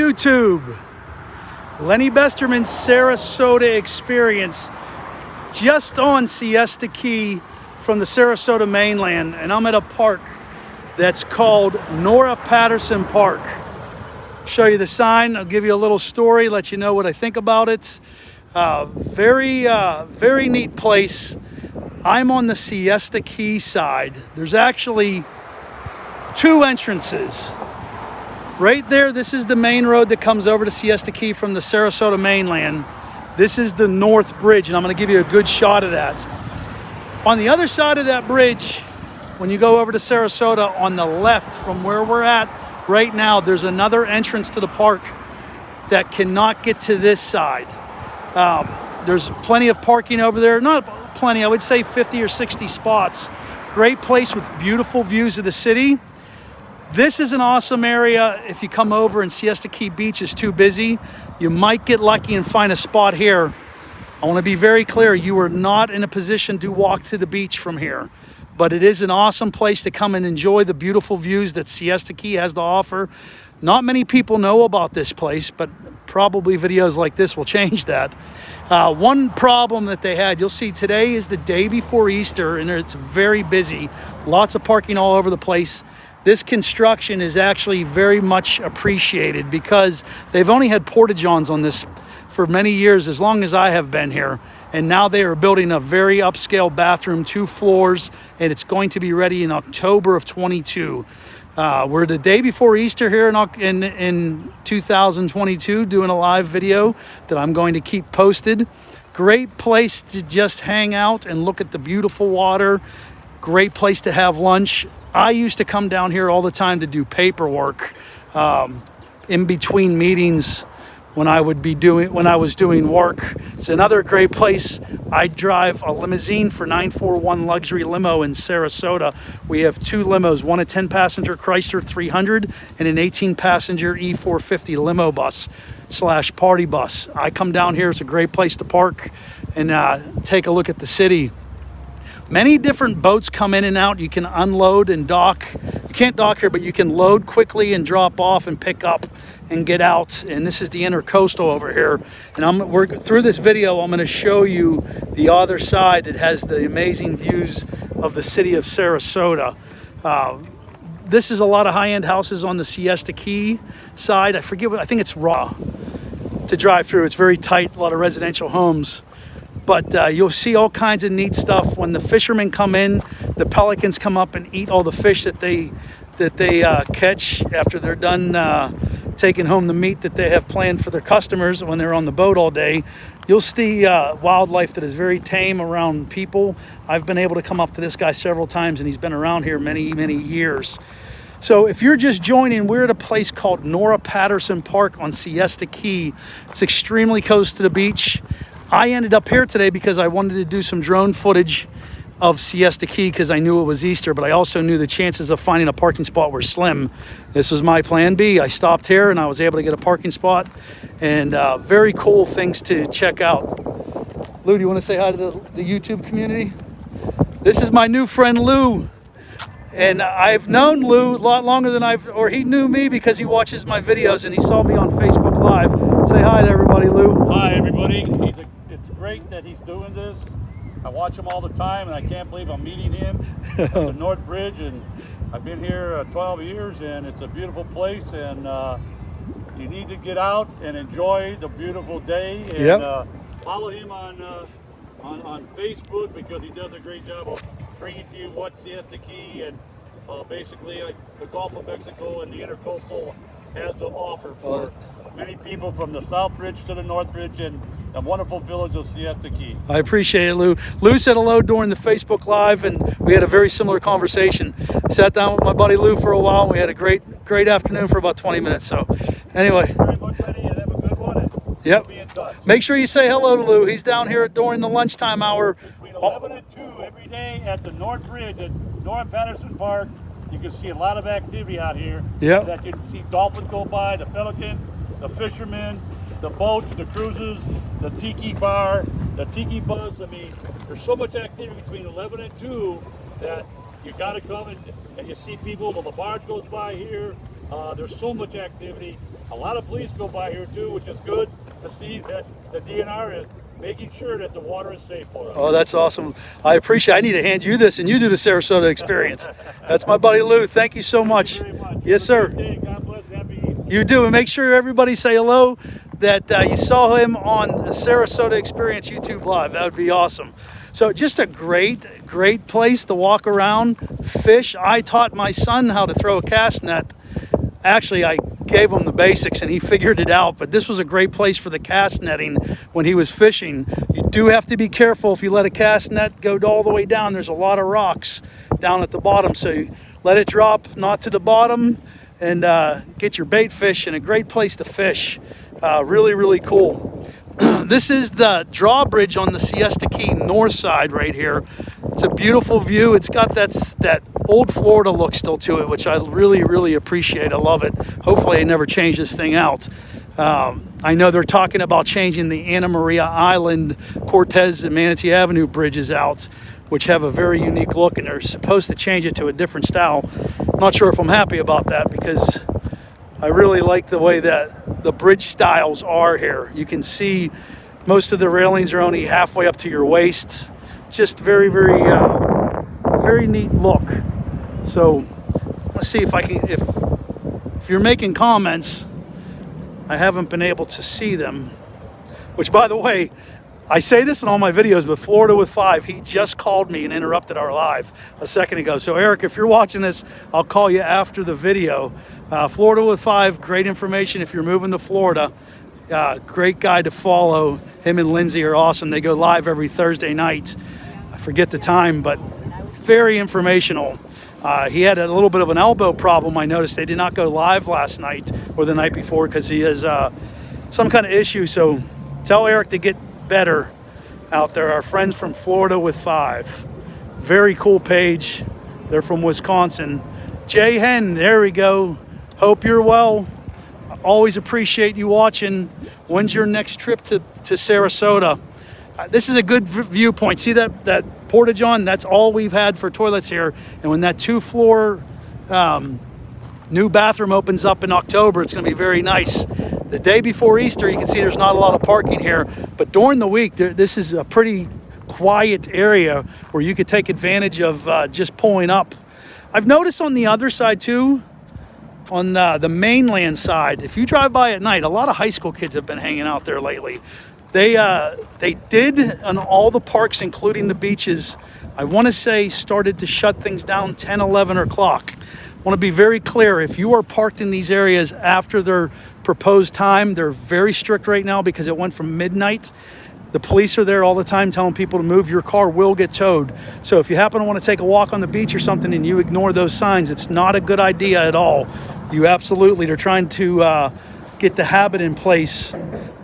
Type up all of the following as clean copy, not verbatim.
YouTube. Lenny Besterman's Sarasota experience just on Siesta Key from the Sarasota mainland, and I'm at a park that's called Nora Patterson Park. I'll show you the sign, I'll give you a little story, let you know what I think about it. Very neat place. I'm on the Siesta Key side. There's actually two entrances. Right there, this is the main road that comes over to Siesta Key from the Sarasota mainland. This is the North Bridge, and I'm going to give you a good shot of that. On the other side of that bridge, when you go over to Sarasota, on the left from where we're at right now, there's another entrance to the park that cannot get to this side. There's plenty of parking over there. Not plenty, I would say 50 or 60 spots. Great place with beautiful views of the city. This is an awesome area. If you come over and Siesta Key Beach is too busy, you might get lucky and find a spot here. I want to be very clear, you are not in a position to walk to the beach from here, but it is an awesome place to come and enjoy the beautiful views that Siesta Key has to offer. Not many people know about this place, but probably videos like this will change that. One problem that they had, you'll see today is the day before Easter, and it's very busy. Lots of parking all over the place. This construction is actually very much appreciated because they've only had porta-johns on this for many years, as long as I have been here. And now they are building a very upscale bathroom, 2 floors, and it's going to be ready in October of 22. We're the day before Easter here in 2022 doing a live video that I'm going to keep posted. Great place to just hang out and look at the beautiful water. Great place to have lunch. I used to come down here all the time to do paperwork in between meetings when I was doing work. It's another great place. I drive a limousine for 941 Luxury Limo in Sarasota. We have 2 limos, one a 10-passenger Chrysler 300 and an 18-passenger E450 limo bus / party bus. I come down here. It's a great place to park and take a look at the city. Many different boats come in and out. You can unload and dock. You can't dock here, but you can load quickly and drop off and pick up and get out. And this is the intercostal over here. And through this video, I'm going to show you the other side that has the amazing views of the city of Sarasota. This is a lot of high-end houses on the Siesta Key side. I think it's raw to drive through. It's very tight, a lot of residential homes. But you'll see all kinds of neat stuff. When the fishermen come in, the pelicans come up and eat all the fish that they catch after they're done taking home the meat that they have planned for their customers when they're on the boat all day. You'll see wildlife that is very tame around people. I've been able to come up to this guy several times, and he's been around here many, many years. So if you're just joining, we're at a place called Nora Patterson Park on Siesta Key. It's extremely close to the beach. I ended up here today because I wanted to do some drone footage of Siesta Key because I knew it was Easter, but I also knew the chances of finding a parking spot were slim. This was my plan B. I stopped here and I was able to get a parking spot, and very cool things to check out. Lou, do you want to say hi to the YouTube community? This is my new friend Lou. And I've known Lou a lot longer than he knew me because he watches my videos and he saw me on Facebook Live. Say hi to everybody, Lou. Hi, everybody. It's great that he's doing this. I watch him all the time, and I can't believe I'm meeting him at the North Bridge. And I've been here 12 years, and it's a beautiful place. And you need to get out and enjoy the beautiful day. And follow him on Facebook because he does a great job of bringing to you what Siesta Key and basically the Gulf of Mexico and the intercoastal has to offer for many people from the South Bridge to the North Bridge and the wonderful village of Siesta Key. I appreciate it, Lou. Lou said hello during the Facebook Live, and we had a very similar conversation. I sat down with my buddy Lou for a while, and we had a great afternoon for about 20 minutes. So anyway. Very much, Eddie, and have a good one. Yep. Be in touch. Make sure you say hello to Lou. He's down here during the lunchtime hour. Between 11 and 2 every day at the North Bridge at Nora Patterson Park. You can see a lot of activity out here. Yeah. That you can see dolphins go by, the pelican, the fishermen, the boats, the cruises, the tiki bar, the tiki buzz. I mean, there's so much activity between 11 and 2 that you got to come and you see people. Well, the barge goes by here. There's so much activity. A lot of police go by here too, which is good to see that the DNR is making sure that the water is safe for us. Oh, that's awesome. I appreciate it. I need to hand you this, and you do the Sarasota experience. That's my buddy Lou. Thank you so much. Thank you very much. Yes, sir. God bless. Happy evening. You do, and make sure everybody say hello, that you saw him on the Sarasota Experience YouTube Live. That would be awesome. So just a great place to walk around, fish. I taught my son how to throw a cast net. Actually, I gave him the basics and he figured it out, but this was a great place for the cast netting when he was fishing. You do have to be careful if you let a cast net go all the way down. There's a lot of rocks down at the bottom, so you let it drop not to the bottom and get your bait fish, and a great place to fish. Really cool. This is the drawbridge on the Siesta Key north side right here. It's a beautiful view. It's got that old Florida look still to it, which I really appreciate. I love it. Hopefully they never change this thing out. I know they're talking about changing the Anna Maria Island, Cortez, and Manatee Avenue bridges out, which have a very unique look, and they're supposed to change it to a different style. I'm not sure if I'm happy about that, because I really like the way that the bridge styles are here. You can see most of the railings are only halfway up to your waist. Just very neat look. So let's see if I can, if you're making comments, I haven't been able to see them, which, by the way, I say this in all my videos, but Florida with 5, he just called me and interrupted our live a second ago. So Eric, if you're watching this, I'll call you after the video. Florida with 5, great information if you're moving to Florida. Great guy to follow. Him and Lindsay are awesome. They go live every Thursday night. I forget the time, but very informational. He had a little bit of an elbow problem. I noticed they did not go live last night or the night before because he has some kind of issue. So tell Eric to get better out there. Our friends from Florida with 5. Very cool page. They're from Wisconsin. Jay Hen, there we go. Hope you're well. Always appreciate you watching. When's your next trip to Sarasota? This is a good viewpoint. See that portage on? That's all we've had for toilets here. And when that 2-floor new bathroom opens up in October, it's going to be very nice. The day before Easter, you can see there's not a lot of parking here. But during the week, this is a pretty quiet area where you could take advantage of just pulling up. I've noticed on the other side too, on the mainland side, if you drive by at night, a lot of high school kids have been hanging out there lately. They did on all the parks, including the beaches, I want to say started to shut things down 10, 11 o'clock. I want to be very clear. If you are parked in these areas after their proposed time, they're very strict right now because it went from midnight. The police are there all the time telling people to move. Your car will get towed. So if you happen to want to take a walk on the beach or something and you ignore those signs, it's not a good idea at all. They're trying to get the habit in place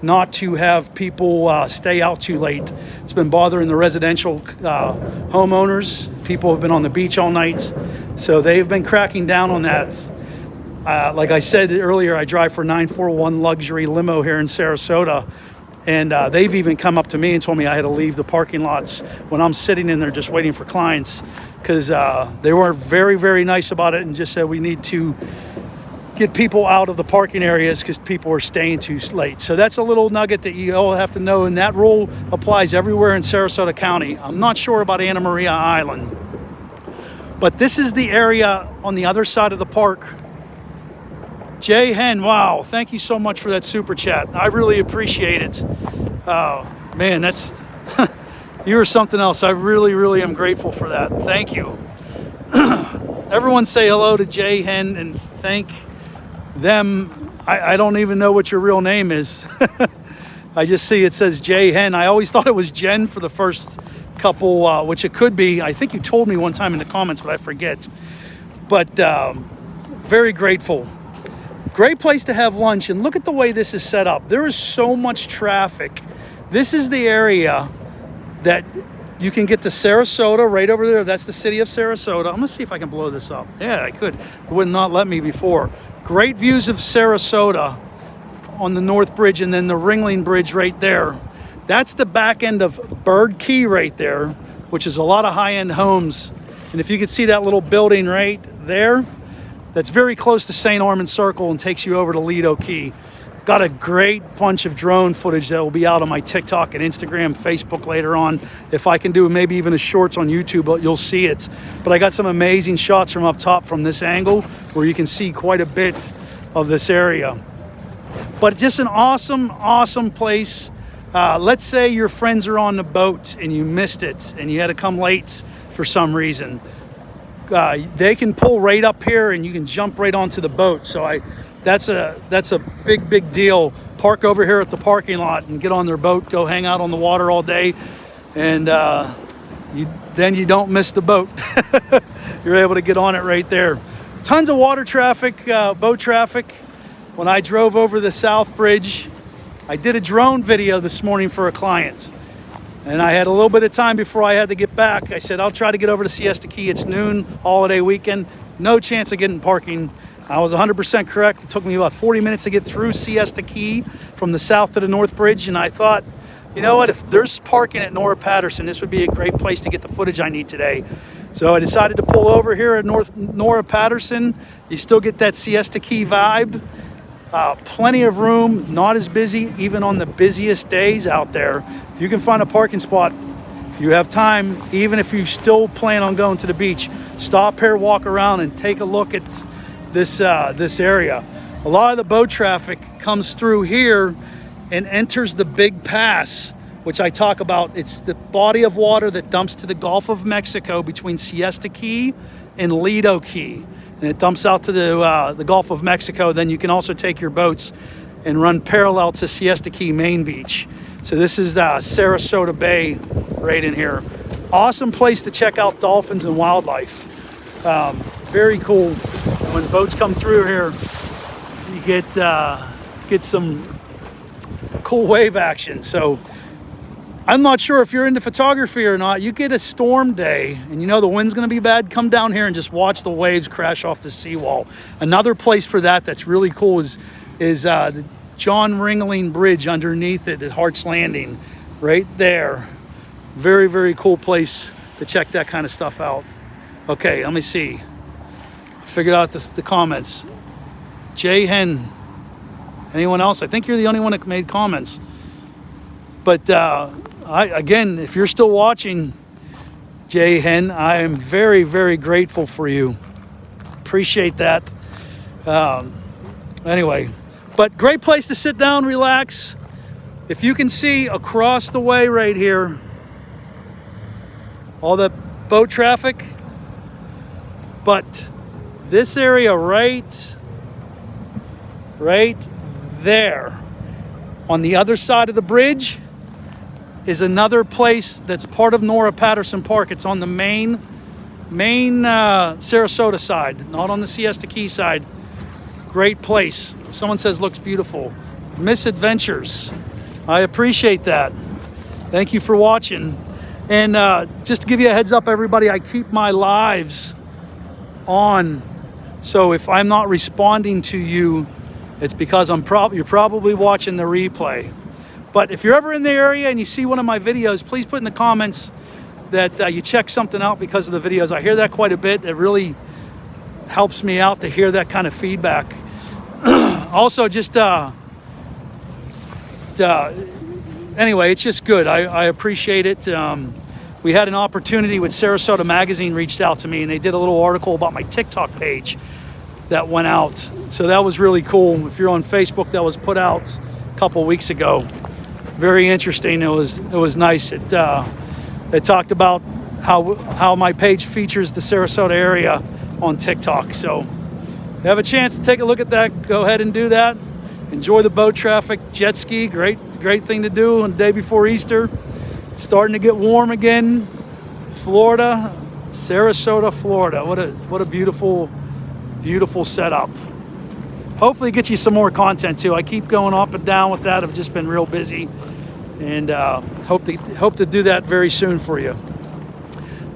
not to have people stay out too late. It's been bothering the residential homeowners. People have been on the beach all night. So they've been cracking down on that. Like I said earlier, I drive for 941 luxury limo here in Sarasota. And they've even come up to me and told me I had to leave the parking lots when I'm sitting in there just waiting for clients, because they were very nice about it and just said we need to get people out of the parking areas because people are staying too late. So that's a little nugget that you all have to know, and that rule applies everywhere in Sarasota County. I'm not sure about Anna Maria Island, but this is the area on the other side of the park. Jay Hen, wow, thank you so much for that super chat. I really appreciate it. Man, that's you're something else. I really am grateful for that. Thank you. Everyone say hello to Jay Hen and thank them. I don't even know what your real name is. I just see it says Jay Hen. I always thought it was Jen for the first couple, which it could be. I think you told me one time in the comments, but I forget. But very grateful. Great place to have lunch, and look at the way this is set up. There is so much traffic. This is the area that you can get to Sarasota right over there. That's the city of Sarasota. I'm gonna see if I can blow this up. Yeah, I could. It would not let me before. Great views of Sarasota on the North Bridge, and then the Ringling Bridge right there. That's the back end of Bird Key right there, which is a lot of high-end homes. And if you could see that little building right there, that's very close to St. Armand Circle and takes you over to Lido Key. Got a great bunch of drone footage that will be out on my TikTok and Instagram, Facebook later on. If I can do maybe even a shorts on YouTube, you'll see it. But I got some amazing shots from up top from this angle where you can see quite a bit of this area. But just an awesome, awesome place. Let's say your friends are on the boat and you missed it and you had to come late for some reason. They can pull right up here and you can jump right onto the boat. So that's a big deal. Park over here at the parking lot and get on their boat, go hang out on the water all day, and then you don't miss the boat. You're able to get on it right there. Tons of water traffic, boat traffic. When I drove over the South Bridge, I did a drone video this morning for a client, and I had a little bit of time before I had to get back. I said, I'll try to get over to Siesta Key. It's noon, holiday weekend. No chance of getting parking. I was 100% correct. It took me about 40 minutes to get through Siesta Key from the south to the North Bridge, and I thought, you know what, if there's parking at Nora Patterson, this would be a great place to get the footage I need today. So I decided to pull over here at Nora Patterson. You still get that Siesta Key vibe. Plenty of room, not as busy even on the busiest days out there. If you can find a parking spot, if you have time, even if you still plan on going to the beach, stop here, walk around, and take a look at this area. A lot of the boat traffic comes through here and enters the big pass, which I talk about. It's the body of water that dumps to the Gulf of Mexico between Siesta Key and Lido Key, and it dumps out to the Gulf of Mexico. Then you can also take your boats and run parallel to Siesta Key main beach. So this is Sarasota Bay right in here. Awesome place to check out dolphins and wildlife. Very cool. When boats come through here, you get some cool wave action. So I'm not sure if you're into photography or not. You get a storm day and you know the wind's going to be bad, come down here and just watch the waves crash off the seawall. Another place for that's really cool is the John Ringling Bridge underneath it at Hart's Landing right there. Very, very cool place to check that kind of stuff out. Okay, let me see. Figured out the comments. Jay Hen. Anyone else? I think you're the only one that made comments. But again, if you're still watching, Jay Hen, I am very, very grateful for you. Appreciate that. Anyway, but great place to sit down, relax. If you can see across the way right here, all the boat traffic, but this area right there on the other side of the bridge is another place that's part of Nora Patterson Park. It's on the main Sarasota side, not on the Siesta Key side. Great place. Someone says looks beautiful. Misadventures. I appreciate that. Thank you for watching. And just to give you a heads up, everybody, I keep my lives on. So if I'm not responding to you, it's because you're probably watching the replay. But if you're ever in the area and you see one of my videos, please put in the comments that you check something out because of the videos. I hear that quite a bit. It really helps me out to hear that kind of feedback. Also, just anyway, it's just good. I appreciate it. We had an opportunity with Sarasota Magazine reached out to me, and they did a little article about my TikTok page that went out. So that was really cool. If you're on Facebook, that was put out a couple weeks ago. Very interesting. It was nice. It talked about how my page features the Sarasota area on TikTok. So if you have a chance to take a look at that, go ahead and do that. Enjoy the boat traffic, jet ski, great thing to do on the day before Easter. It's starting to get warm again. Florida, Sarasota, Florida. What a beautiful setup. Hopefully get you some more content too. I keep going up and down with that. I've just been real busy, and hope to do that very soon for you.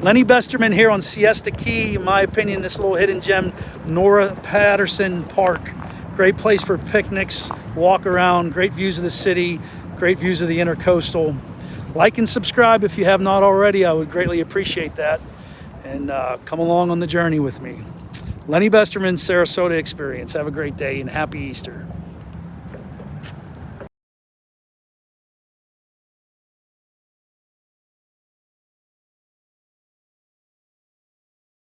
Lenny Besterman here on Siesta Key. In my opinion, this little hidden gem, Nora Patterson Park. Great place for picnics, walk around, great views of the city, great views of the intercoastal. Like and subscribe if you have not already. I would greatly appreciate that. And come along on the journey with me. Lenny Besterman's Sarasota Experience. Have a great day and happy Easter.